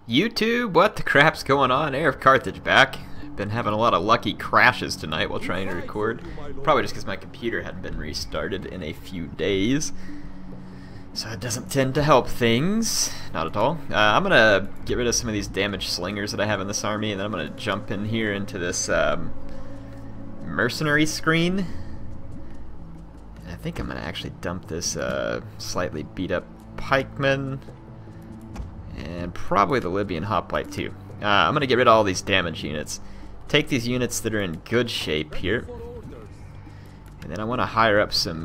YouTube, what the crap's going on? HeirofCarthage back. Been having a lot of lucky crashes tonight while trying to record. Probably just because my computer hadn't been restarted in a few days. So it doesn't tend to help things. Not at all. I'm going to get rid of some of these damaged slingers that I have in this army, and then I'm going to jump in here into this mercenary screen. And I think I'm going to actually dump this slightly beat up pikeman. And probably the Libyan hoplite too. I'm going to get rid of all these damage units. Take these units that are in good shape here. And then I want to hire up some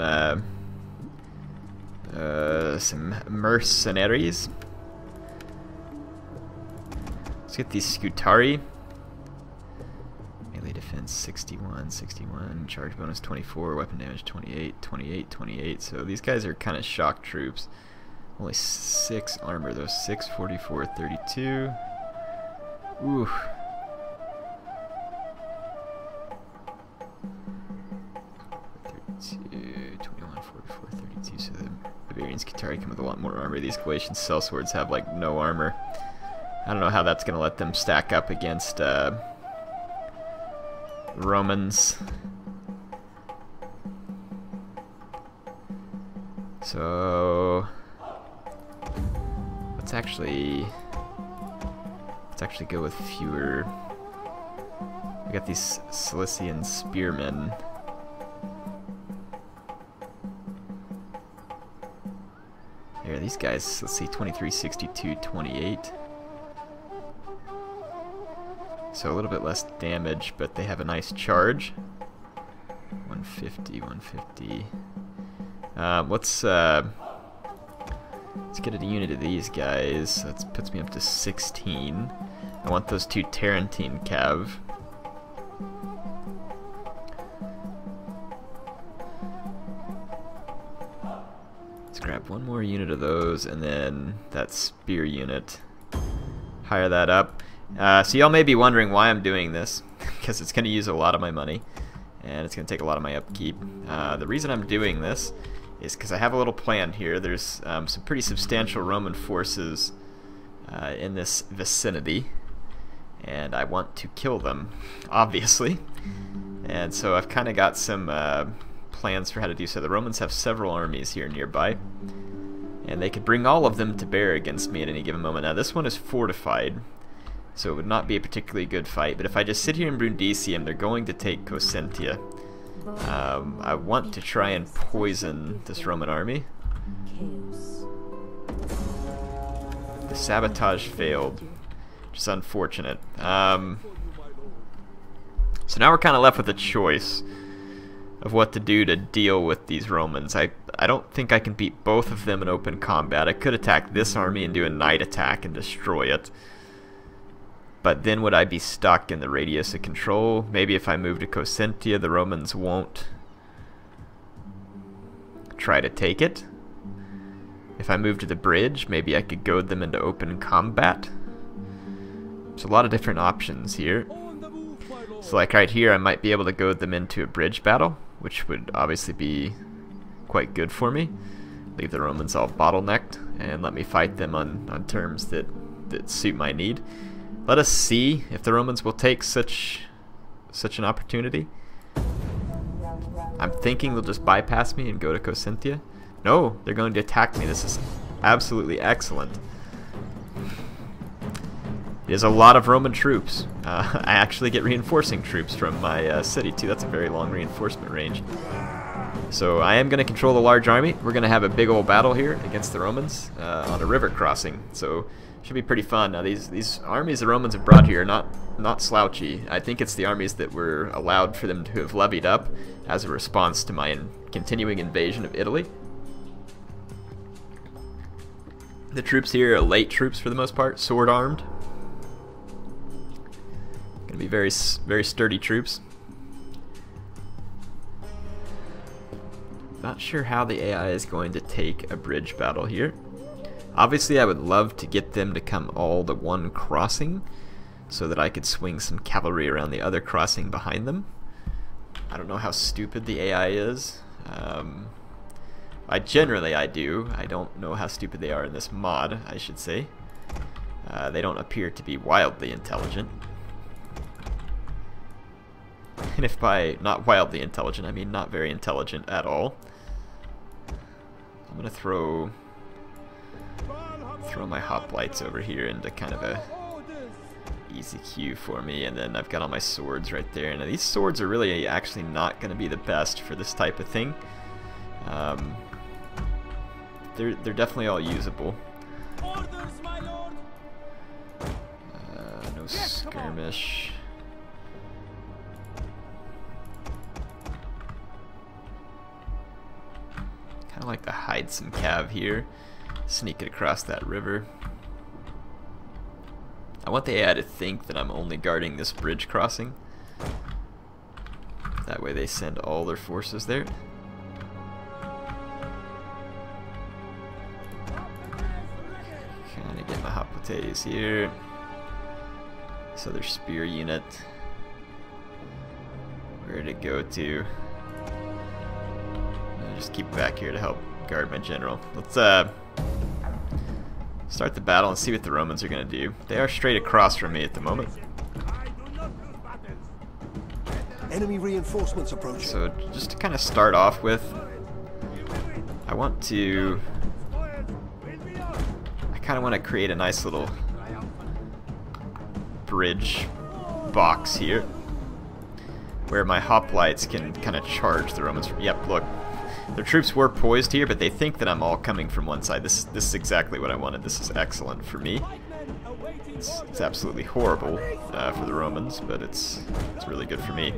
mercenaries. Let's get these Scutari. Melee defense 61, 61, charge bonus 24, weapon damage 28, 28, 28. So these guys are kind of shock troops. Only 6 armor though. 6, 44, 32. Ooh. 32, 21, 44, 32. So the Bavarian Scutari come with a lot more armor. These Galatian sellswords have like no armor. I don't know how that's going to let them stack up against Romans. So let's actually go with fewer. We got these Cilician spearmen. Here, these guys, let's see, 23, 62, 28. So a little bit less damage, but they have a nice charge. 150, 150. Let's get a unit of these guys. That puts me up to 16. I want those 2 Tarentine Cav. Let's grab one more unit of those, and then that spear unit. Hire that up. So y'all may be wondering why I'm doing this, because it's going to use a lot of my money, and it's going to take a lot of my upkeep. The reason I'm doing this is because I have a little plan here. There's some pretty substantial Roman forces in this vicinity, and I want to kill them, obviously. And so I've kind of got some plans for how to do so. The Romans have several armies here nearby, and they could bring all of them to bear against me at any given moment. Now this one is fortified, so it would not be a particularly good fight, but if I just sit here in Brundisium, they're going to take Cosentia. I want to try and poison this Roman army. The sabotage failed, which is unfortunate. So now we're kind of left with a choice of what to do to deal with these Romans. I don't think I can beat both of them in open combat. I could attack this army and do a night attack and destroy it. But then would I be stuck in the radius of control? Maybe if I move to Cosentia, the Romans won't try to take it. If I move to the bridge, maybe I could goad them into open combat. There's a lot of different options here. So like right here, I might be able to goad them into a bridge battle, which would obviously be quite good for me. Leave the Romans all bottlenecked and let me fight them on terms that suit my need. Let us see if the Romans will take such an opportunity. I'm thinking they'll just bypass me and go to Cosentia. No, they're going to attack me. This is absolutely excellent. It is a lot of Roman troops. I actually get reinforcing troops from my city too. That's a very long reinforcement range. So I am going to control the large army. We're going to have a big old battle here against the Romans on a river crossing. So should be pretty fun. Now these armies the Romans have brought here are not slouchy. I think it's the armies that were allowed for them to have levied up as a response to my continuing invasion of Italy. The troops here are late troops for the most part, sword armed. Gonna be very sturdy troops. Not sure how the AI is going to take a bridge battle here. Obviously, I would love to get them to come all to one crossing so that I could swing some cavalry around the other crossing behind them. I don't know how stupid the AI is. I do. I don't know how stupid they are in this mod, I should say. They don't appear to be wildly intelligent. And if by not wildly intelligent, I mean not very intelligent at all. I'm gonna throw my hoplites over here into kind of a easy queue for me, and then I've got all my swords right there. And these swords are really actually not going to be the best for this type of thing. They're definitely all usable. No skirmish. Kind of like to hide some cav here, sneak it across that river. I want the AI to think that I'm only guarding this bridge crossing. That way they send all their forces there. Kind of get my hoplites here. This other spear unit. Where to go to? I'll just keep back here to help guard my general. Let's start the battle and see what the Romans are going to do. They are straight across from me at the moment. Enemy reinforcements approaching. So just to kind of start off with, I kind of want to create a nice little bridge box here where my hoplites can kind of charge the Romans. Yep, look. Their troops were poised here, but they think that I'm all coming from one side. This is exactly what I wanted. This is excellent for me. It's absolutely horrible for the Romans, but it's really good for me.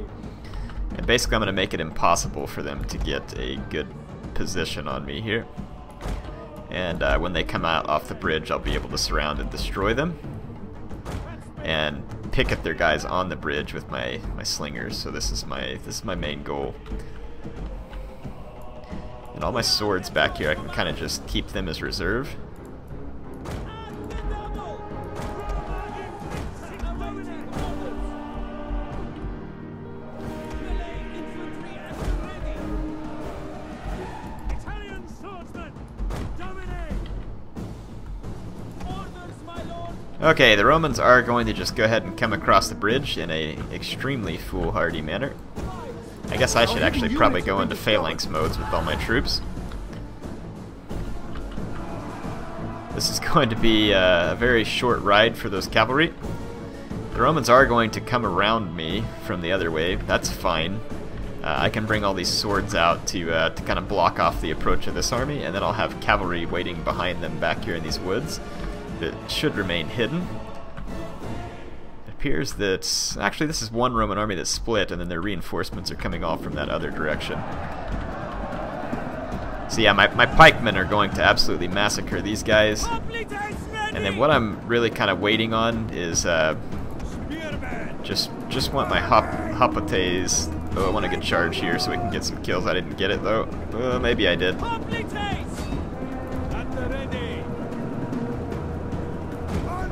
And basically I'm going to make it impossible for them to get a good position on me here. And when they come out off the bridge, I'll be able to surround and destroy them. And picket their guys on the bridge with my slingers. So this is my main goal. And all my swords back here, I can kind of just keep them as reserve. Okay, the Romans are going to just go ahead and come across the bridge in a extremely foolhardy manner. I guess I should actually probably go into phalanx modes with all my troops. This is going to be a very short ride for those cavalry. The Romans are going to come around me from the other way. That's fine. I can bring all these swords out to kind of block off the approach of this army, and then I'll have cavalry waiting behind them back here in these woods that should remain hidden. It appears that actually this is one Roman army that's split, and then their reinforcements are coming off from that other direction. So yeah, my pikemen are going to absolutely massacre these guys. And then what I'm really kind of waiting on is just want my hoplites. Oh, I want a good charge here so we can get some kills. I didn't get it though. Maybe I did.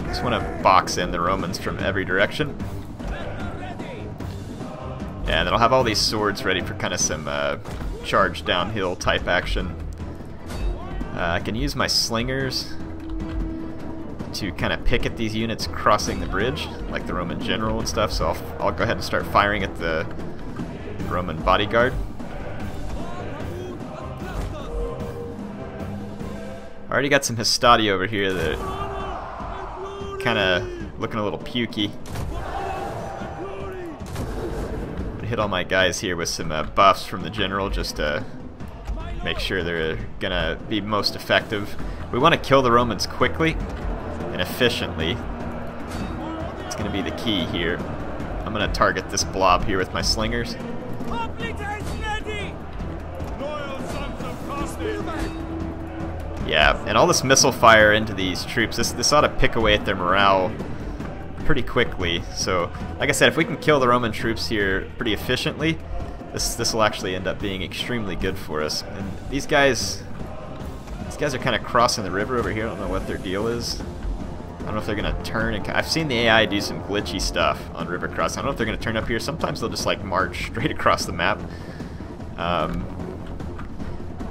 Just want to box in the Romans from every direction. And then I'll have all these swords ready for kind of some charge downhill type action. I can use my slingers to kind of picket these units crossing the bridge, like the Roman general and stuff, so I'll go ahead and start firing at the Roman bodyguard. I already got some Hastati over here that kind of looking a little pukey. Hit all my guys here with some buffs from the general just to make sure they're gonna be most effective. We want to kill the Romans quickly and efficiently. It's gonna be the key here. I'm gonna target this blob here with my slingers. Yeah, and all this missile fire into these troops, this ought to pick away at their morale pretty quickly. So, like I said, if we can kill the Roman troops here pretty efficiently, this will actually end up being extremely good for us. And these guys are kind of crossing the river over here. I don't know what their deal is. I don't know if they're gonna turn and I've seen the AI do some glitchy stuff on river crossing. I don't know if they're gonna turn up here. Sometimes they'll just like march straight across the map.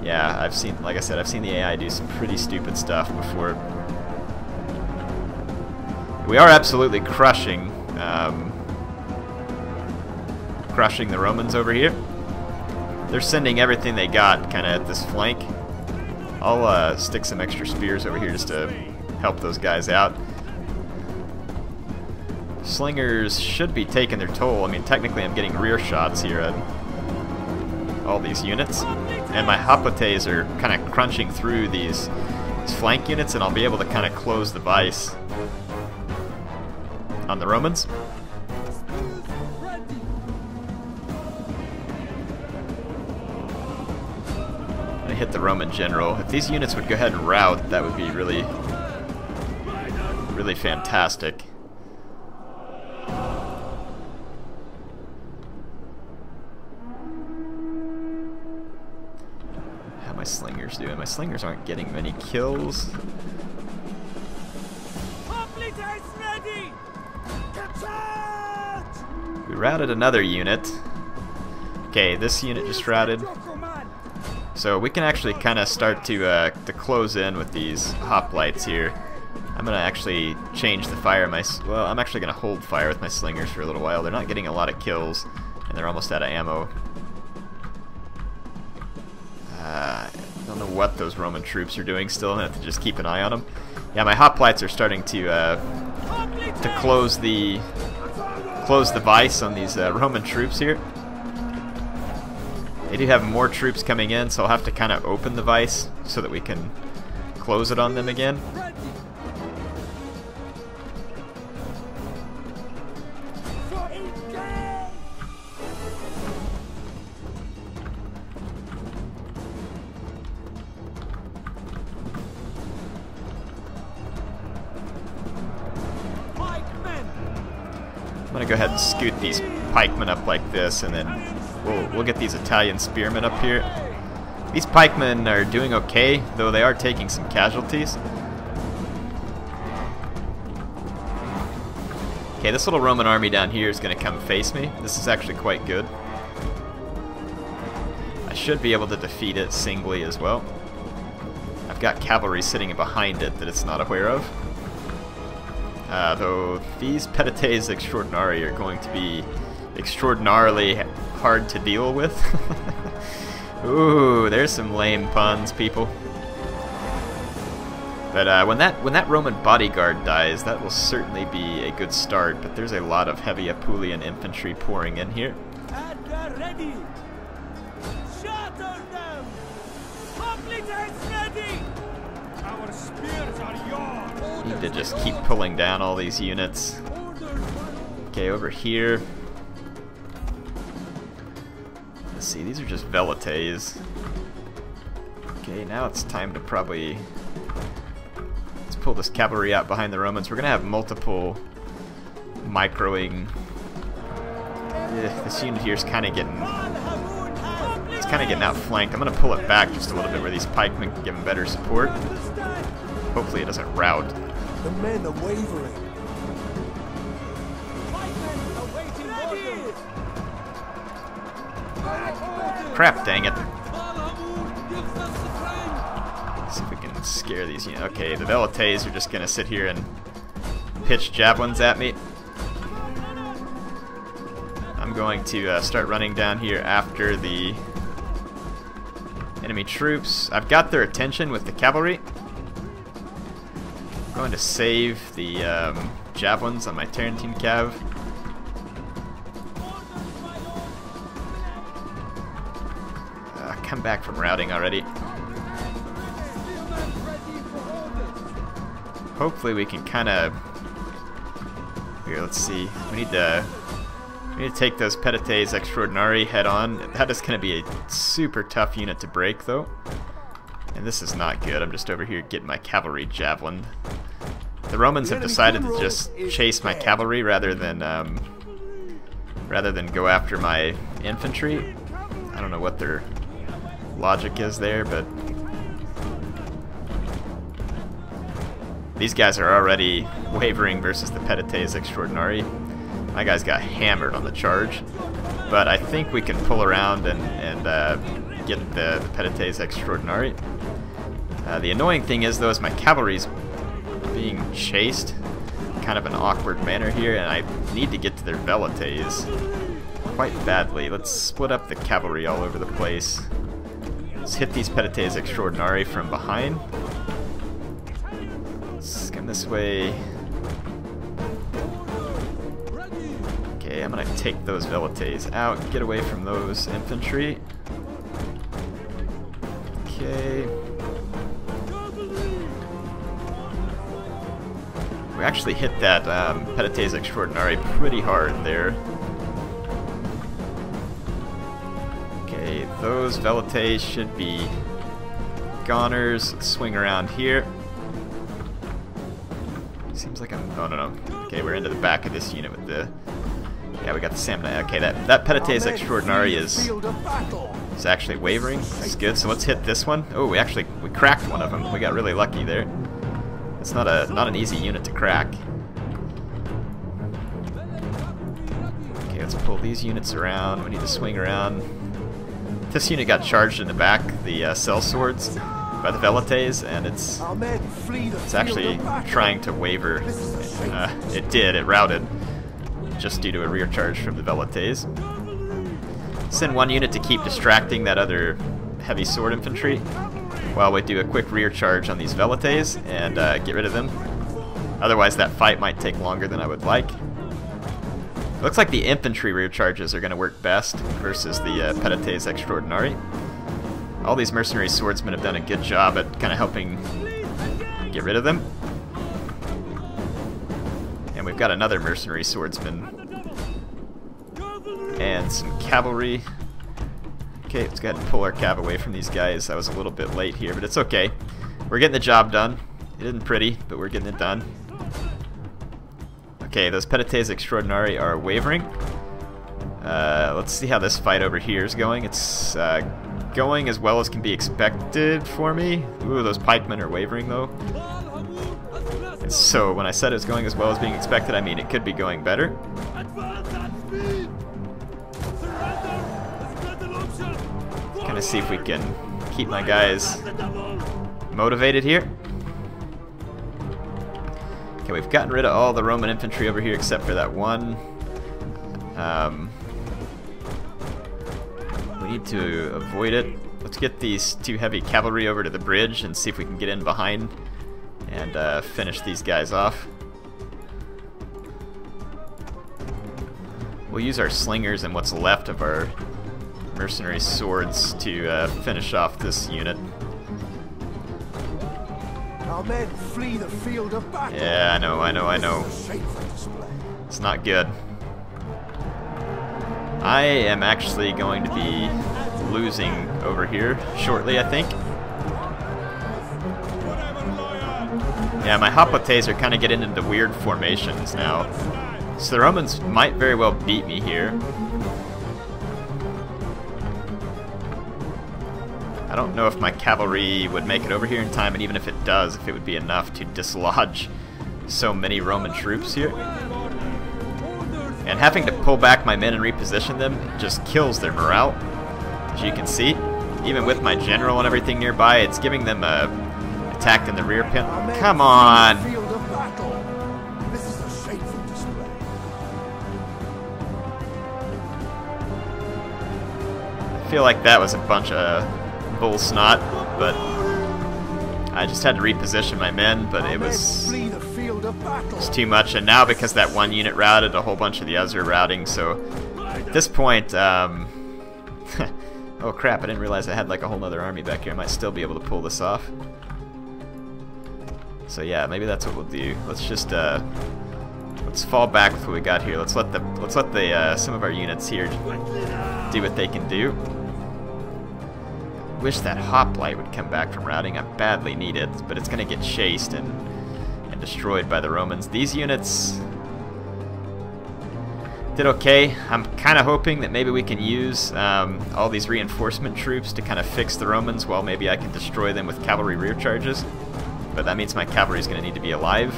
Yeah, I've seen, like I said, I've seen the AI do some pretty stupid stuff before. We are absolutely crushing the Romans over here. They're sending everything they got kind of at this flank. I'll stick some extra spears over here just to help those guys out. Slingers should be taking their toll. I mean, technically I'm getting rear shots here at all these units. And my Hapotes are kind of crunching through these flank units, and I'll be able to kind of close the vice on the Romans. I hit the Roman general. If these units would go ahead and rout, that would be really, really fantastic. How my slingers doing? My slingers aren't getting many kills. We routed another unit. Okay, this unit just routed. So we can actually kind of start to close in with these hoplites here. I'm gonna actually change the fire. Well, I'm actually gonna hold fire with my slingers for a little while. They're not getting a lot of kills, and they're almost out of ammo. I don't know what those Roman troops are doing still. I have to just keep an eye on them. Yeah, my hoplites are starting to close the vice on these Roman troops here. They do have more troops coming in, so I'll have to kind of open the vice so that we can close it on them again. I'm gonna go ahead and scoot these pikemen up like this, and then we'll get these Italian spearmen up here. These pikemen are doing okay, though they are taking some casualties. Okay, this little Roman army down here is gonna come face me. This is actually quite good. I should be able to defeat it singly as well. I've got cavalry sitting behind it that it's not aware of. Though these Petites Extraordinari are going to be extraordinarily hard to deal with. Ooh, there's some lame puns, people. But when that Roman bodyguard dies, that will certainly be a good start. But there's a lot of heavy Apulian infantry pouring in here. Ready. Shatter them. Hoplites ready. Our spears are yours. Need to just keep pulling down all these units. Okay, over here. Let's see, these are just velites. Okay, now it's time to probably... Let's pull this cavalry out behind the Romans. We're going to have multiple microing. This unit here is kind of getting... It's kind of getting outflanked. I'm going to pull it back just a little bit where these pikemen can give them better support. Hopefully it doesn't rout. The men are wavering. Crap, dang it. Let's see if we can scare these units. Okay, the velites are just going to sit here and pitch javelins at me. I'm going to start running down here after the enemy troops. I've got their attention with the cavalry. I'm going to save the javelins on my Tarentine Cav. Come back from routing already. Hopefully we can kind of... Here, let's see. We need to take those Petites Extraordinari head on. That is going to be a super tough unit to break, though. And this is not good. I'm just over here getting my cavalry javelined. The Romans have decided to just chase my cavalry rather than go after my infantry. I don't know what their logic is there, but these guys are already wavering versus the Petites Extraordinari. My guys got hammered on the charge, but I think we can pull around and get the Petites Extraordinari. The annoying thing is, though, is my cavalry's being chased kind of an awkward manner here, and I need to get to their velites quite badly. Let's split up the cavalry all over the place. Let's hit these petites extraordinari from behind. Let's come this way. Okay, I'm gonna take those velites out, get away from those infantry. Okay. We actually hit that petites extraordinari pretty hard there. Okay, those velites should be goners. Let's swing around here. Seems like I'm... oh, no. Okay, we're into the back of this unit with the... yeah, we got the Samnite. Okay, that petites extraordinari is actually wavering. That's good. So let's hit this one. Oh, we cracked one of them. We got really lucky there. It's not an easy unit to crack. Okay, let's pull these units around. We need to swing around. This unit got charged in the back, the cell swords, by the velites, and it's actually trying to waver. It did. It routed, just due to a rear charge from the velites. Send one unit to keep distracting that other heavy sword infantry while we do a quick rear charge on these velites and get rid of them. Otherwise that fight might take longer than I would like. Looks like the infantry rear charges are going to work best versus the petites extraordinari. All these mercenary swordsmen have done a good job at kind of helping get rid of them. And we've got another mercenary swordsman. And some cavalry. Okay, let's go ahead and pull our cav away from these guys. I was a little bit late here, but it's okay. We're getting the job done. It isn't pretty, but we're getting it done. Okay, those petites extraordinari are wavering. Let's see how this fight over here is going. It's going as well as can be expected for me. Ooh, those pikemen are wavering though. And so when I said it's going as well as being expected, I mean it could be going better. Kind of see if we can keep my guys motivated here. Okay, we've gotten rid of all the Roman infantry over here except for that one. We need to avoid it. Let's get these two heavy cavalry over to the bridge and see if we can get in behind and finish these guys off. We'll use our slingers and what's left of our mercenary swords to finish off this unit. Our men flee the field of battle. Yeah, I know. It's not good. I am actually going to be losing over here shortly, I think. Yeah, my hoplites are kind of getting into weird formations now. So the Romans might very well beat me here. I don't know if my cavalry would make it over here in time, and even if it does, if it would be enough to dislodge so many Roman troops here. And having to pull back my men and reposition them just kills their morale, as you can see. Even with my general and everything nearby, it's giving them a attack in the rear pin. Come on! This is a shameful display. I feel like that was a bunch of bull snot, but I just had to reposition my men, but it was too much, and now because that one unit routed, a whole bunch of the others are routing, so at this point, oh crap, I didn't realize I had like a whole other army back here. I might still be able to pull this off. So yeah, maybe that's what we'll do. Let's just let's fall back with what we got here. Let's let the some of our units here do what they can do. Wish that hoplite would come back from routing. I badly need it, but it's gonna get chased and destroyed by the Romans. These units did okay. I'm kind of hoping that maybe we can use all these reinforcement troops to kind of fix the Romans while maybe I can destroy them with cavalry rear charges. But that means my cavalry is going to need to be alive.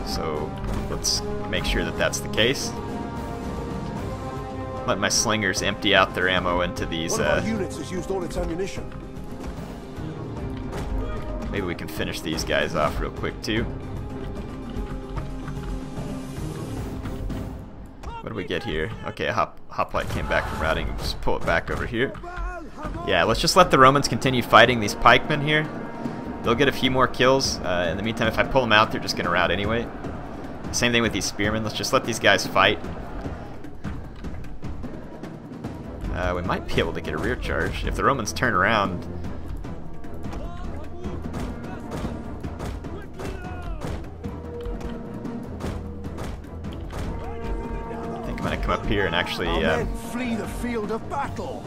So let's make sure that that's the case. Let my slingers empty out their ammo into these. One of our units has used all its ammunition. Maybe we can finish these guys off real quick too. What do we get here? Okay, a hoplite came back from routing. Just pull it back over here. Yeah, let's just let the Romans continue fighting these pikemen here. They'll get a few more kills. In the meantime, if I pull them out, they're just going to rout anyway. Same thing with these spearmen. Let's just let these guys fight. We might be able to get a rear charge if the Romans turn around. I think I'm going to come up here and actually... flee the field of battle.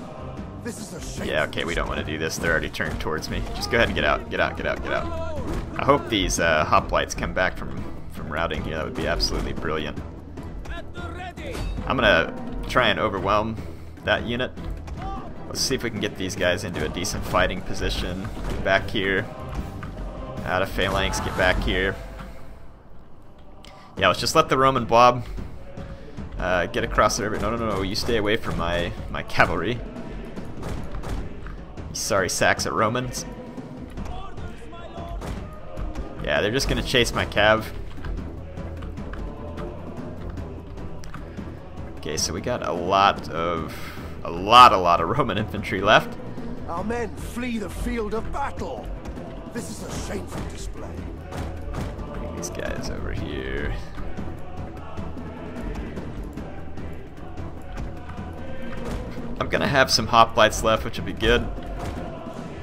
This is a shame. Yeah, okay, we don't want to do this. They're already turned towards me. Just go ahead and get out. Get out, get out, get out. I hope these hoplites come back from routing here. That would be absolutely brilliant. I'm going to try and overwhelm that unit. Let's see if we can get these guys into a decent fighting position. Get back here. Out of phalanx, get back here. Yeah, let's just let the Roman blob get across the river. No, no, no, no, you stay away from my cavalry. You sorry sacks at Romans. Yeah, they're just gonna chase my cav. Okay, so we got a lot of Roman infantry left. Our men flee the field of battle. This is a shameful display. Bring these guys over here. I'm gonna have some hoplites left, which will be good.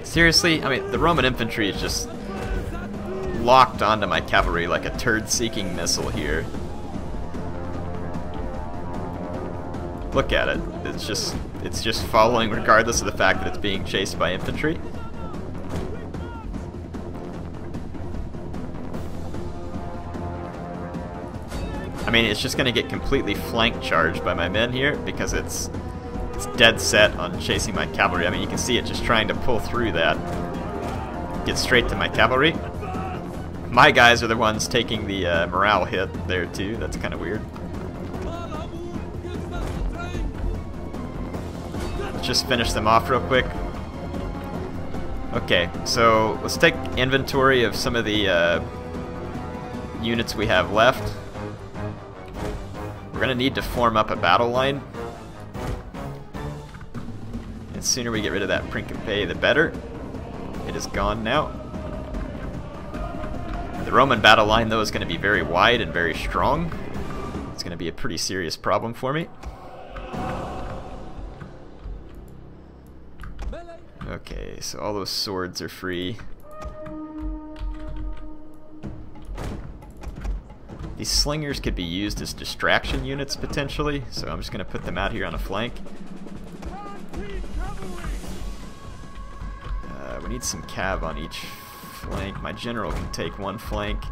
Seriously, I mean, the Roman infantry is just locked onto my cavalry like a turd-seeking missile here. Look at it. It's just following regardless of the fact that it's being chased by infantry. I mean, it's just going to get completely flank charged by my men here because it's dead set on chasing my cavalry. I mean, you can see it just trying to pull through that. Get straight to my cavalry. My guys are the ones taking the morale hit there too. That's kind of weird. Let's just finish them off real quick. Okay, so let's take inventory of some of the units we have left. We're gonna need to form up a battle line. The sooner we get rid of that Principe, the better. It is gone now. The Roman battle line, though, is going to be very wide and very strong. It's going to be a pretty serious problem for me. Okay, so all those swords are free. These slingers could be used as distraction units, potentially, so I'm just going to put them out here on a flank. We need some cav on each flank. My general can take one flank.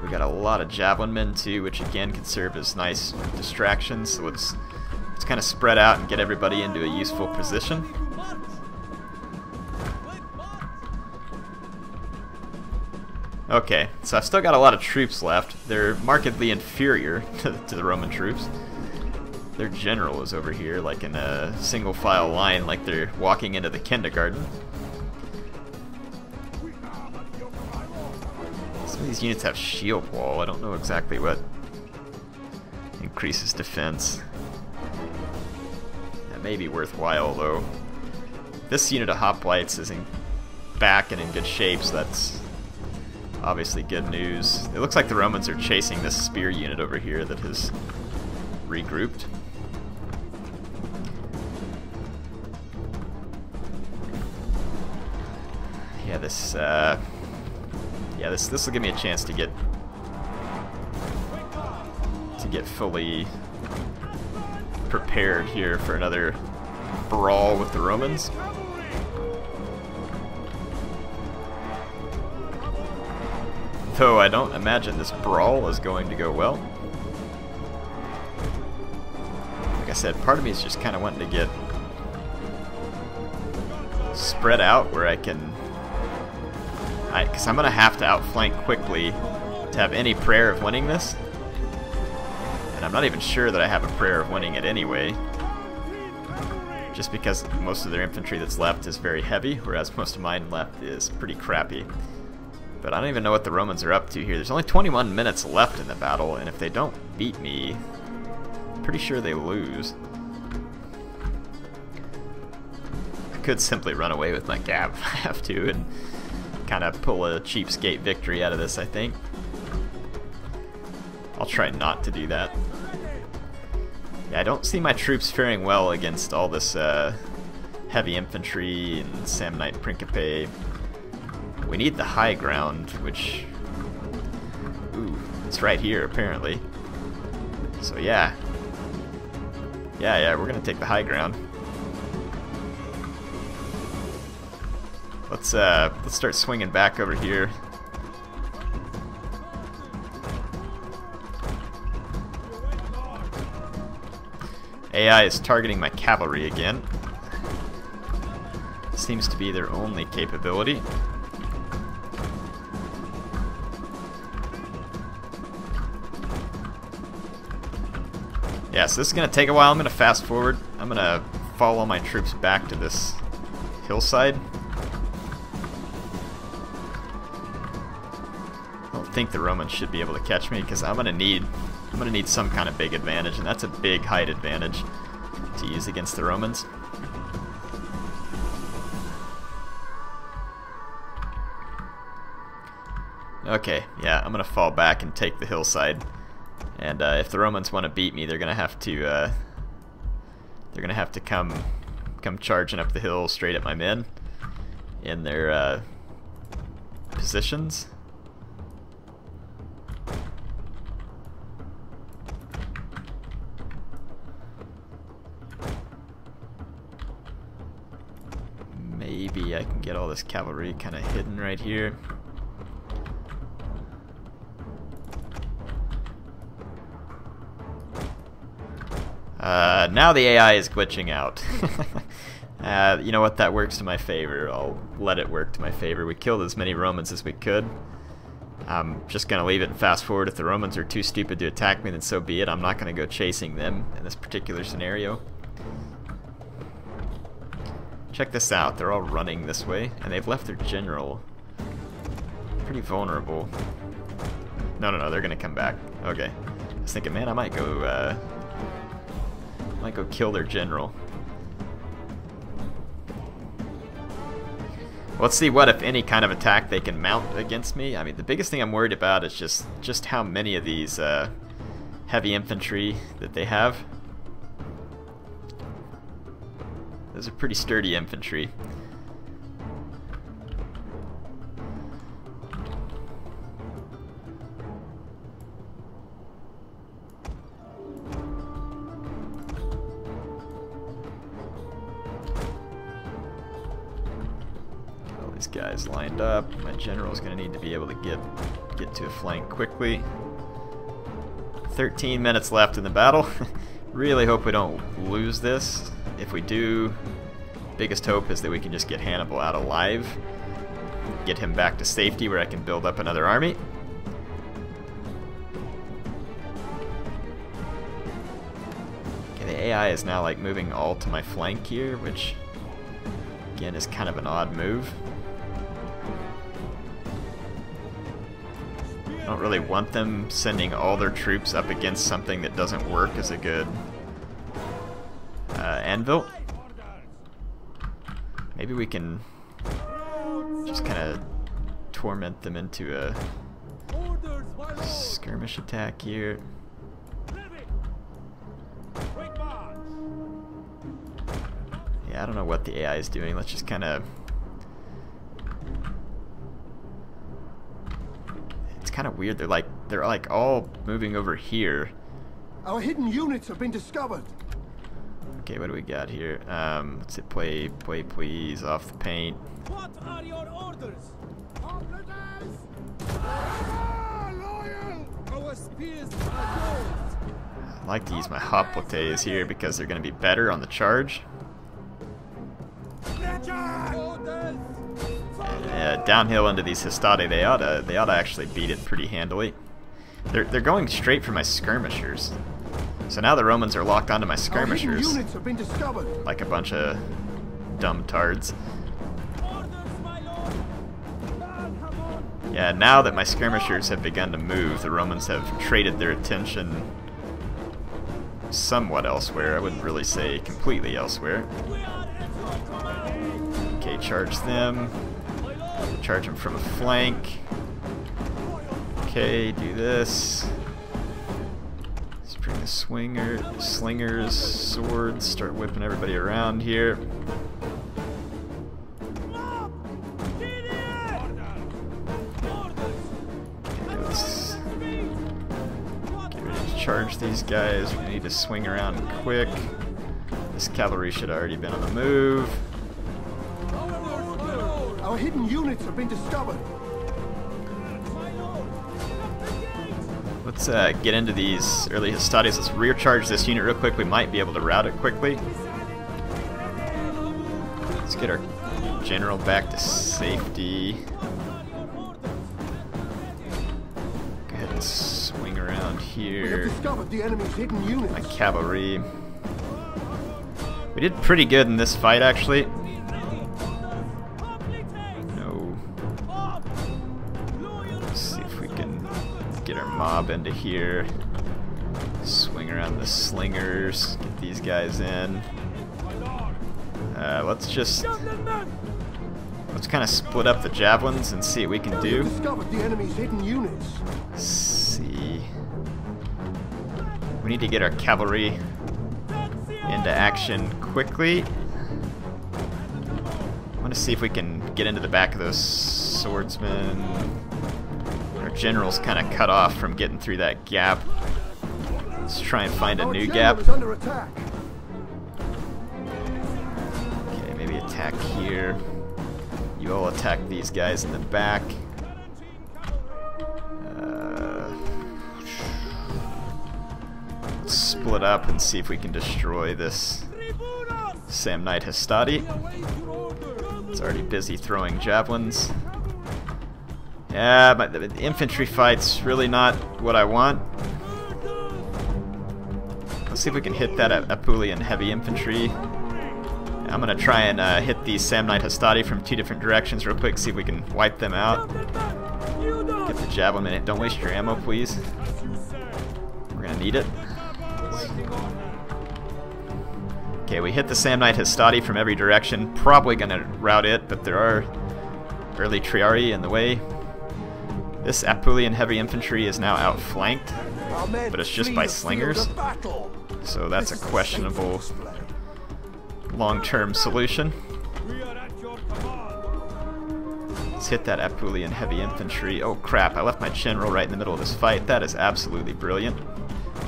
We got a lot of javelin men too, which again can serve as nice distractions. So let's kind of spread out and get everybody into a useful position. Okay, so I've still got a lot of troops left. They're markedly inferior to the Roman troops. Their general is over here, like in a single file line, like they're walking into the kindergarten. Some of these units have shield wall. I don't know exactly what increases defense. That may be worthwhile, though. This unit of hoplites is back and in good shape, so that's obviously good news. It looks like the Romans are chasing this spear unit over here that has regrouped. Yeah, this will give me a chance to get fully prepared here for another brawl with the Romans. Though I don't imagine this brawl is going to go well. Like I said, part of me is just kind of wanting to get spread out where I can... Because I'm going to have to outflank quickly to have any prayer of winning this. And I'm not even sure that I have a prayer of winning it anyway. Just because most of their infantry that's left is very heavy, whereas most of mine left is pretty crappy. But I don't even know what the Romans are up to here. There's only 21 minutes left in the battle, and if they don't beat me, I'm pretty sure they lose. I could simply run away with my gab if I have to and kind of pull a cheapskate victory out of this, I think. I'll try not to do that. Yeah, I don't see my troops faring well against all this heavy infantry and Samnite Principe. We need the high ground, which... Ooh, it's right here, apparently. So yeah. Yeah, we're gonna take the high ground. Let's start swinging back over here. AI is targeting my cavalry again. Seems to be their only capability. Yeah, so this is going to take a while. I'm going to fast forward. I'm going to follow my troops back to this hillside. I don't think the Romans should be able to catch me because I'm going to need some kind of big advantage, and that's a big height advantage to use against the Romans. Okay, yeah, I'm gonna fall back and take the hillside, and if the Romans want to beat me, they're gonna have to come charging up the hill straight at my men in their positions. Maybe I can get all this cavalry kind of hidden right here. Now the AI is glitching out. You know what, that works to my favor. I'll let it work to my favor. We killed as many Romans as we could. I'm just going to leave it and fast forward. If the Romans are too stupid to attack me, then so be it. I'm not going to go chasing them in this particular scenario. Check this out. They're all running this way, and they've left their general pretty vulnerable. No, they're going to come back. Okay. I was thinking, man, I might go kill their general. Let's see what, if any, kind of attack they can mount against me. I mean, the biggest thing I'm worried about is just how many of these heavy infantry that they have. Those are pretty sturdy infantry. Guys lined up. My general's gonna need to be able to get to a flank quickly. 13 minutes left in the battle. Really hope we don't lose this. If we do, biggest hope is that we can just get Hannibal out alive, get him back to safety where I can build up another army. Okay, the AI is now like moving all to my flank here, which again is kind of an odd move. I don't really want them sending all their troops up against something that doesn't work as a good anvil. Maybe we can just kind of torment them into a skirmish attack here. Yeah, I don't know what the AI is doing. Let's just kind of... kind of weird. They're like all moving over here. Our hidden units have been discovered. Okay, what do we got here? Let's hit play please off the paint. What are your orders? Our spears are yours. I like to use my hoplites here because they're going to be better on the charge. Downhill into these Hastati, they ought to actually beat it pretty handily. They're going straight for my skirmishers. So now the Romans are locked onto my skirmishers. Our units have been discovered. Like a bunch of dumb tards. Yeah, now that my skirmishers have begun to move, the Romans have traded their attention somewhat elsewhere. I wouldn't really say completely elsewhere. Okay, charge them. Charge them from a flank. Okay, do this. Let's bring the slingers, swords, start whipping everybody around here. Charge these guys. We need to swing around quick. This cavalry should have already been on the move. Our hidden units have been discovered. Let's get into these early Hastades. Let's rear charge this unit real quick. We might be able to rout it quickly. Let's get our general back to safety. Go ahead and swing around here. We have discovered the enemy's hidden units. My cavalry. We did pretty good in this fight, actually. No. Let's see if we can get our mob into here. Swing around the slingers. Get these guys in. Let's kind of split up the javelins and see what we can do. We have discovered the enemy's hidden units. Let's see. We need to get our cavalry into action quickly. I want to see if we can get into the back of those swordsmen. Our general's kind of cut off from getting through that gap. Let's try and find a new gap. Is under attack. Okay, maybe attack here. You all attack these guys in the back. Split up and see if we can destroy this Samnite Hastati. It's already busy throwing javelins. Yeah, but the infantry fight's really not what I want. Let's see if we can hit that Apulian heavy infantry. I'm gonna try and hit these Samnite Hastati from 2 different directions real quick, see if we can wipe them out. Get the javelin in it. Don't waste your ammo, please. We're gonna need it. Okay, we hit the Samnite Hastati from every direction. Probably gonna rout it, but there are early Triarii in the way. This Apulian heavy infantry is now outflanked, but it's just by slingers. So that's a questionable long-term solution. Let's hit that Apulian heavy infantry. Oh crap, I left my general right in the middle of this fight. That is absolutely brilliant.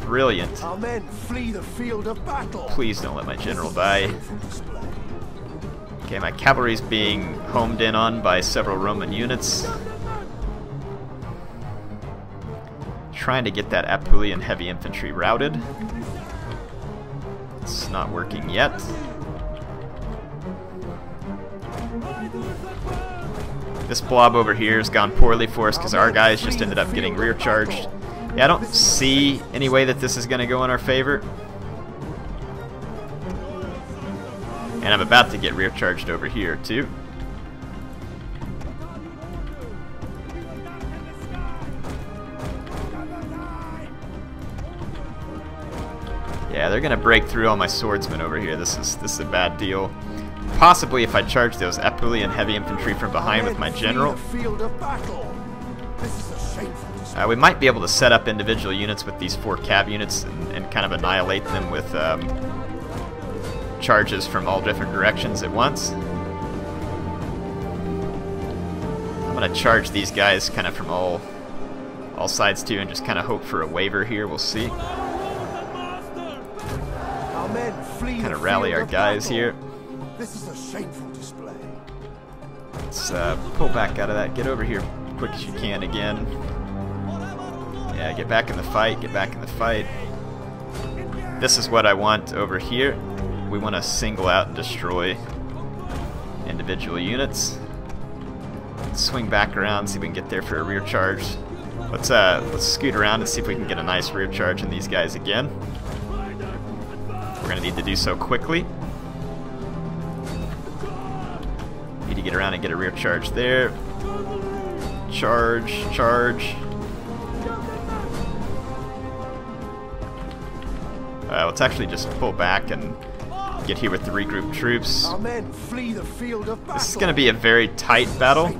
Brilliant. Our men flee the field of battle. Please don't let my general die. Okay, my cavalry's being homed in on by several Roman units. Trying to get that Apulian heavy infantry routed. It's not working yet. This blob over here has gone poorly for us because our guys just ended up getting rear charged. Yeah, I don't see any way that this is going to go in our favor. And I'm about to get rear charged over here too. Yeah, they're going to break through all my swordsmen over here. This is a bad deal. Possibly if I charge those Apulian heavy infantry from behind with my general. We might be able to set up individual units with these 4 cav units and kind of annihilate them with charges from all different directions at once. I'm going to charge these guys kind of from all sides too and just kind of hope for a waiver here. We'll see. Kind of rally our guys here. This is a shameful display. Let's pull back out of that. Get over here quick as you can again. Yeah, get back in the fight. Get back in the fight. This is what I want over here. We want to single out and destroy individual units. Let's swing back around, see if we can get there for a rear charge. Let's scoot around and see if we can get a nice rear charge on these guys again. We're going to need to do so quickly. Need to get around and get a rear charge there. Charge, charge. Let's actually just pull back and get here with the regrouped troops. Our men flee the field of battle. This is going to be a very tight battle,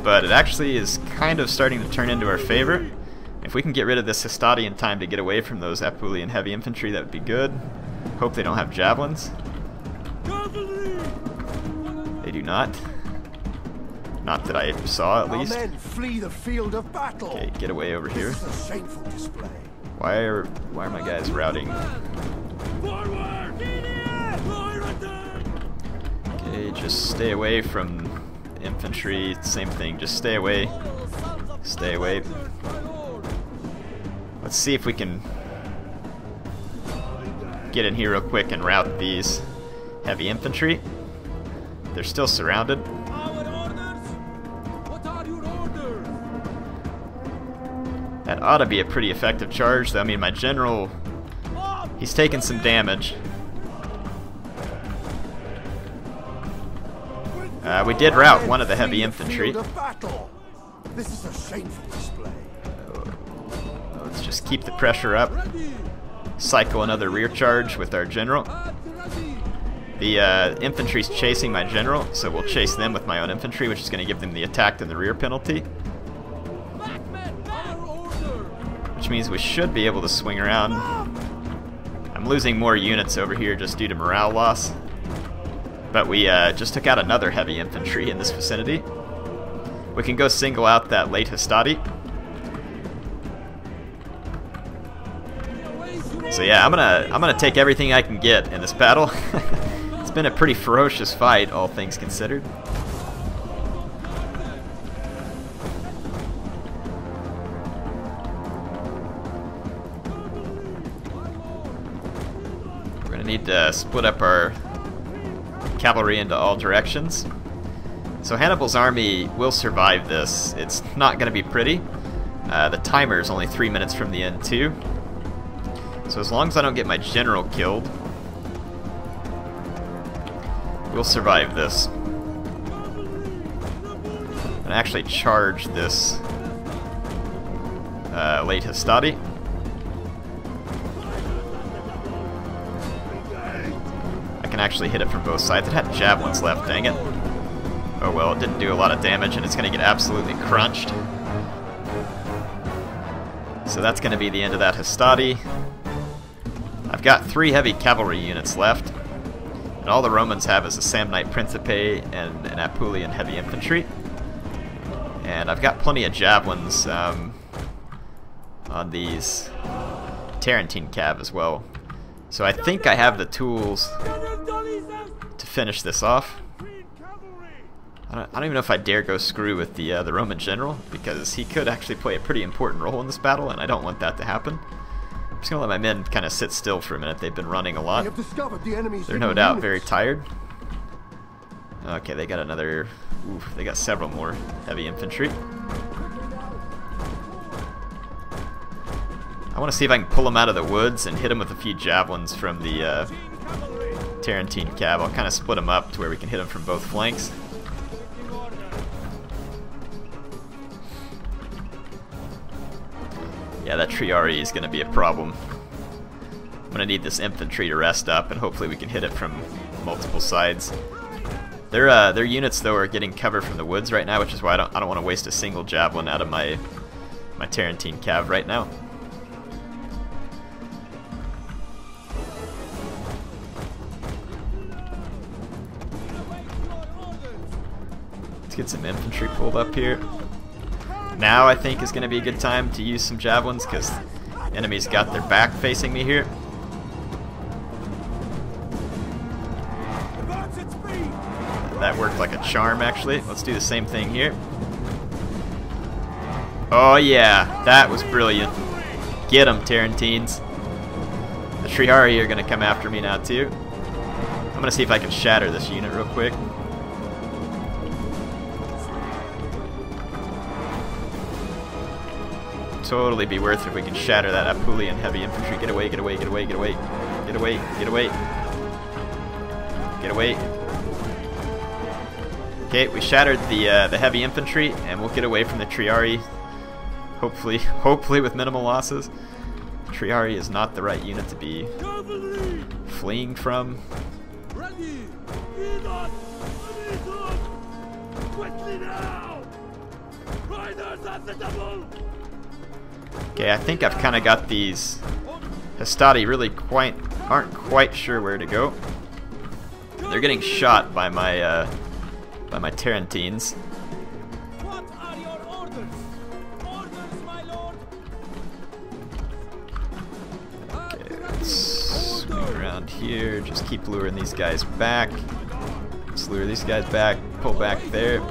but it actually is kind of starting to turn into our favor. If we can get rid of this Hastati in time to get away from those Apulian heavy infantry, that would be good. Hope they don't have javelins. They do not. Not that I saw, at least. Our men flee the field of battle. Okay, get away over here. This is a shameful display. Why are my guys routing? Okay, just stay away from infantry. Same thing, just stay away. Stay away. Let's see if we can get in here real quick and rout these heavy infantry. They're still surrounded. That ought to be a pretty effective charge, though. I mean, my general, he's taken some damage. We did rout one of the heavy infantry. This is a shameful display. Let's just keep the pressure up. Cycle another rear charge with our general. The infantry's chasing my general, so we'll chase them with my own infantry, which is going to give them the attack and the rear penalty. Which means we should be able to swing around. I'm losing more units over here just due to morale loss. But we just took out another heavy infantry in this vicinity. We can go single out that late Hastati. So yeah, I'm gonna take everything I can get in this battle. It's been a pretty ferocious fight, all things considered. We're gonna need to split up our cavalry into all directions. So Hannibal's army will survive this. It's not gonna be pretty. The timer is only 3 minutes from the end too. So as long as I don't get my general killed, we'll survive this. I'm gonna actually charge this late Hastati. I can actually hit it from both sides. It had javelins left, dang it. Oh well, it didn't do a lot of damage and it's gonna get absolutely crunched. So that's gonna be the end of that Hastati. I've got 3 heavy cavalry units left, and all the Romans have is a Samnite Principe and an Apulian heavy infantry. And I've got plenty of javelins on these Tarentine Cav as well. So I think I have the tools to finish this off. I don't even know if I dare go screw with the Roman general, because he could actually play a pretty important role in this battle, and I don't want that to happen. I'm just going to let my men kind of sit still for a minute. They've been running a lot. They're no doubt very tired. Okay, they got another... Oof, they got several more heavy infantry. I want to see if I can pull them out of the woods and hit them with a few javelins from the Tarentine Cav. I'll kind of split them up to where we can hit them from both flanks. Yeah, that Triari is going to be a problem. I'm going to need this infantry to rest up, and hopefully we can hit it from multiple sides. Their units, though, are getting cover from the woods right now, which is why I don't want to waste a single javelin out of my Tarentine Cav right now. Let's get some infantry pulled up here. Now I think is going to be a good time to use some javelins, because enemies got their back facing me here. That worked like a charm, actually. Let's do the same thing here. Oh yeah, that was brilliant. Get them, Tarentines. The Triari are going to come after me now too. I'm going to see if I can shatter this unit real quick. Totally be worth it if we can shatter that Apulian heavy infantry. Get away, get away, get away, get away. Get away, get away. Get away. Okay, we shattered the heavy infantry, and we'll get away from the Triari. Hopefully with minimal losses. Triari is not the right unit to be Cavalry! fleeing from. Ready! Lead on! Lead on! Quickly now! Riders at the double! Okay, I think I've kind of got these Hastati really aren't quite sure where to go. They're getting shot by my Tarantines. What are your orders? Orders, my lord! Okay, let's swing around here. Just keep luring these guys back. Let's lure these guys back. Pull back there.